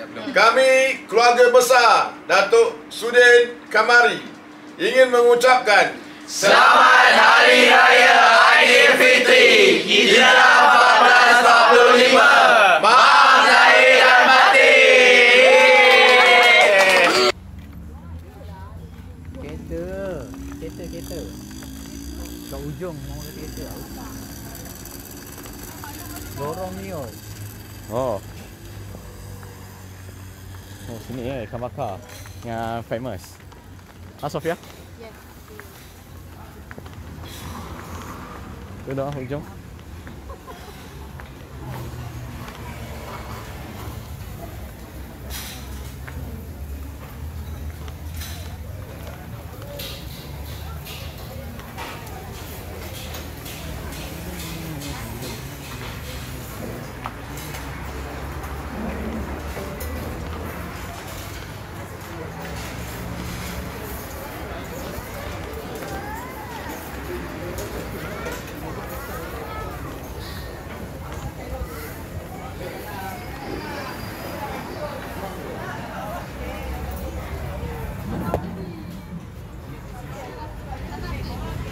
Kami keluarga besar Datuk Sudin Kamari ingin mengucapkan Selamat Hari Raya Aidilfitri Hijrah 1445. Maaf lahir dan batin. Kereta. Kat ujung orang kata kereta. Lorong ni oi. Oh, sini ikan bakar yang famous. Sofia? Yes. Tu dah hujung.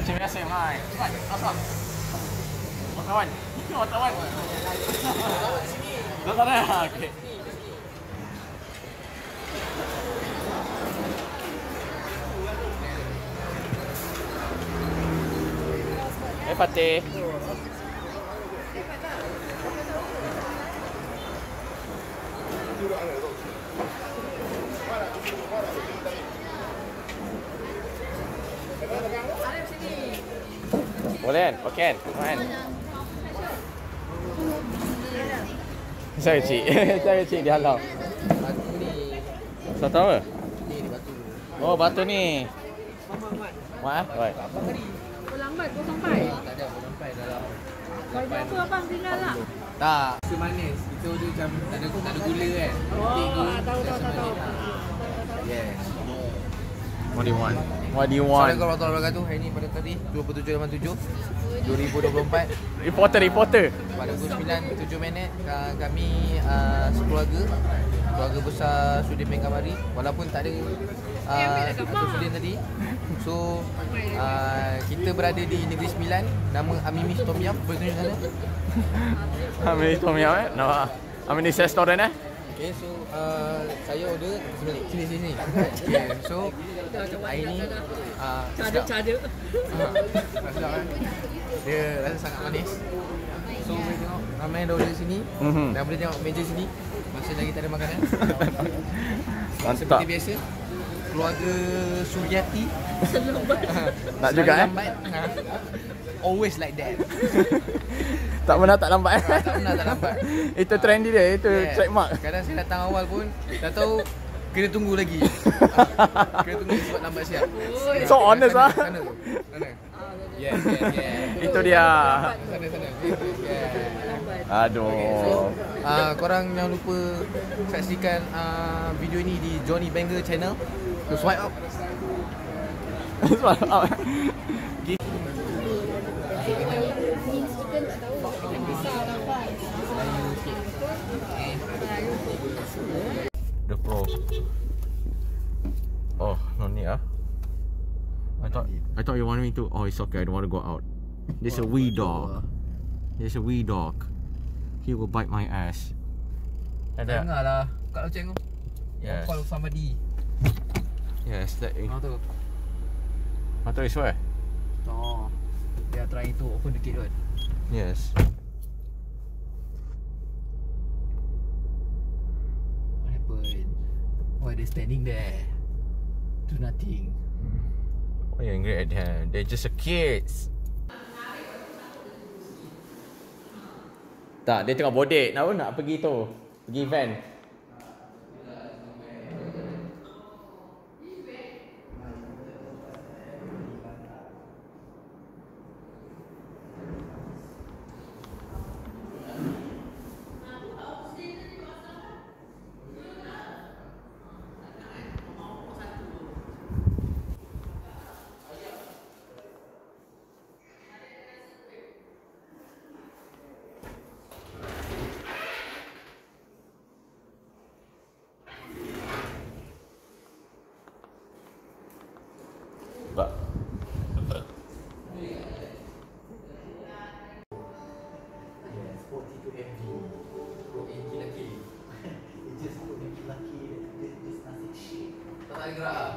Terima kasih, Mai. Cepat, asal. Wartawan. Wartawan. Dah tak ada. Okey. Fatih. Boleh kan? Okey kan? Saya kecil. Saya kecil di halau. Batu ni. Tak tahu ke? Ni batu. Oh, batu ni. Mak, baik. Lambat kau sampai. Tak ada pun sampai dalam. Baju apa abang tinggal lah? Tak. Itu manis. Itu tu macam tak ada gula kan. Oh, tahu. Yes. What do you want? What do you want? Assalamualaikum warahmatullahi wabarakatuh. Hari ni pada tadi 27/87/2024 Reporter. pada pukul 9:07 kami keluarga besar Sudin bin Kamari, walaupun tak ada Datuk Sudin tadi. So kita berada di Negeri Sembilan. Nama Amimi's Tom Yum. Boleh tunjuk sana? Amini Tom Yum nama Amini restoran Okay, so saya order sini. Okay, so hari ni Cada. sedap kan? Dia rasa sangat manis. So boleh tengok ramai yang dah order sini. Dan boleh tengok meja sini. Masih lagi tak ada makanan. Mantap. Seperti biasa, keluarga Suryati Tak juga lambat. Always like that. Tak pernah tak lambat. Tak pernah tak lambat. Itu trendy dia, itu trademark. Kadang saya datang awal pun tak tahu kena tunggu lagi. Kena tunggu sebab lambat siap. So honest lah. Sana tu. Sana. Yes. Itu dia. Sana. Yeah. Aduh. Korang jangan lupa saksikan video ni di Johnny Banger channel. So swipe up. The Pro. Oh, no need ah. I thought you wanted me to. Oh, it's okay. I don't want to go out. There's a wee dog. He will bite my ass. Ada. Janganlah. Kat loceng tu. Yes. Call somebody. Yes, that. Tu. I thought it's where? Oh. They are trying to open the gate right? Yes. What happened? Why they standing there? Do nothing. Why are you angry at them? They're just a kids. Tak, dia tengah bodek. Nak pergi tu. Pergi event. ada gerak.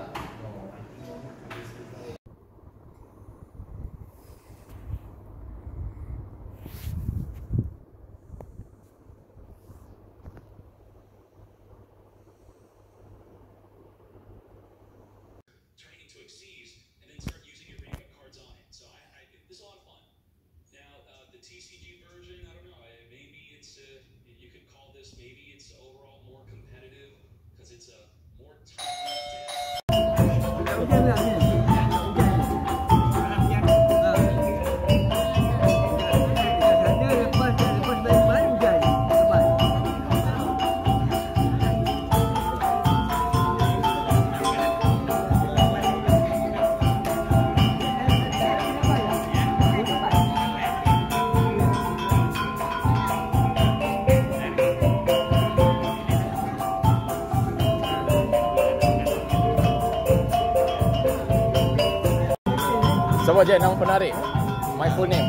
Sebut je nama penarik. My full name.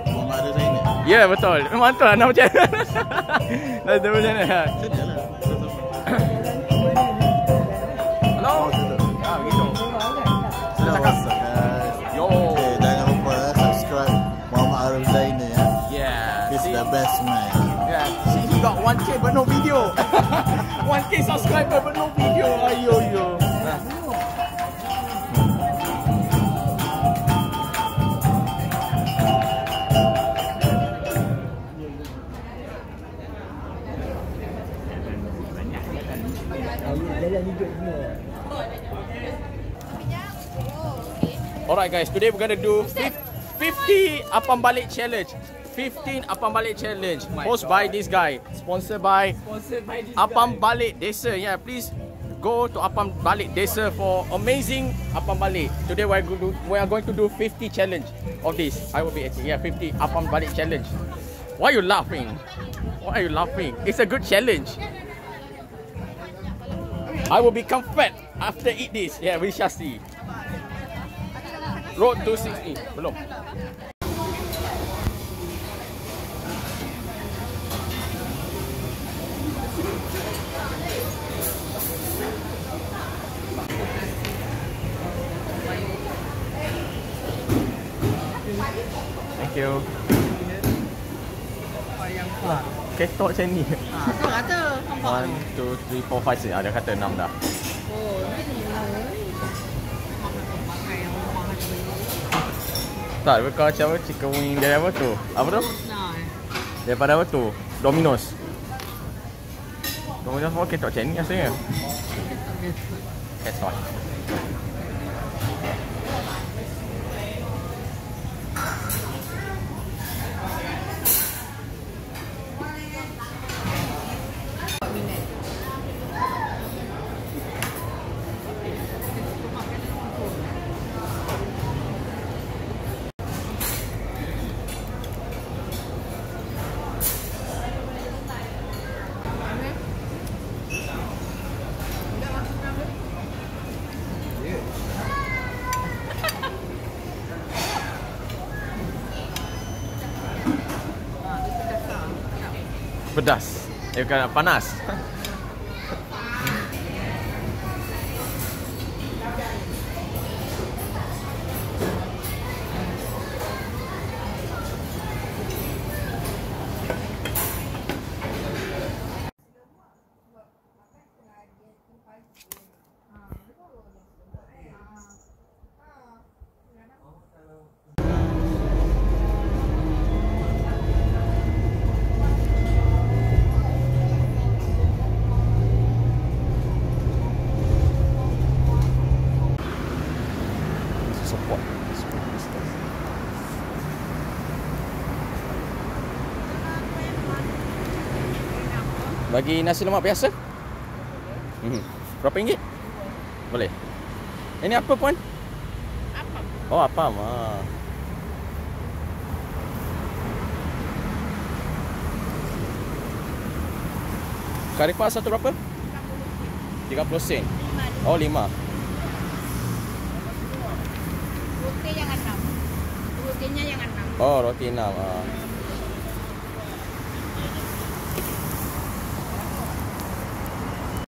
Muhammad Zaini. Ya, betul. Memang tu lah nama macam dah tahu macam mana. Hello. Begitu. Sudah cakap. Yo. Okay, jangan lupa subscribe Muhammad Arif Zaini ya. Yeah. He's the best man. Yeah. See, he got 1K but no video. 1K subscriber but no video. Ayo. Alright guys, today we're gonna do 50 Apam Balik Challenge. 15 Apam Balik Challenge. Hosted by this guy. Sponsored by Apam Balik Desa. Yeah, please go to Apam Balik Desa for amazing Apam Balik. Today we are going to do 50 challenge of this. I will be actually 50 Apam Balik Challenge. Why are you laughing? It's a good challenge. I will become fat after eat this. Yeah, we shall see. Road to 60. Belum. Thank you. Ketok macam ni. Kau kata nampak 1, 2, 3, 4, 5, 6. Ada kata 6 dah. Oh, Tak, kau macam apa? Chicken wing dari apa tu? Apa tu? Daripada apa tu? Domino's. Domino's pun ketok macam ni rasanya. Ketok. Pedas. Bukan panas. Bagi nasi lemak biasa? Berapa ringgit? Boleh. Ini apa puan? Apam. Oh, apam. Kari kuah satu berapa? 30 sen. Oh, 5. Roti yang 6. Rotinya yang 6. Oh, roti 6.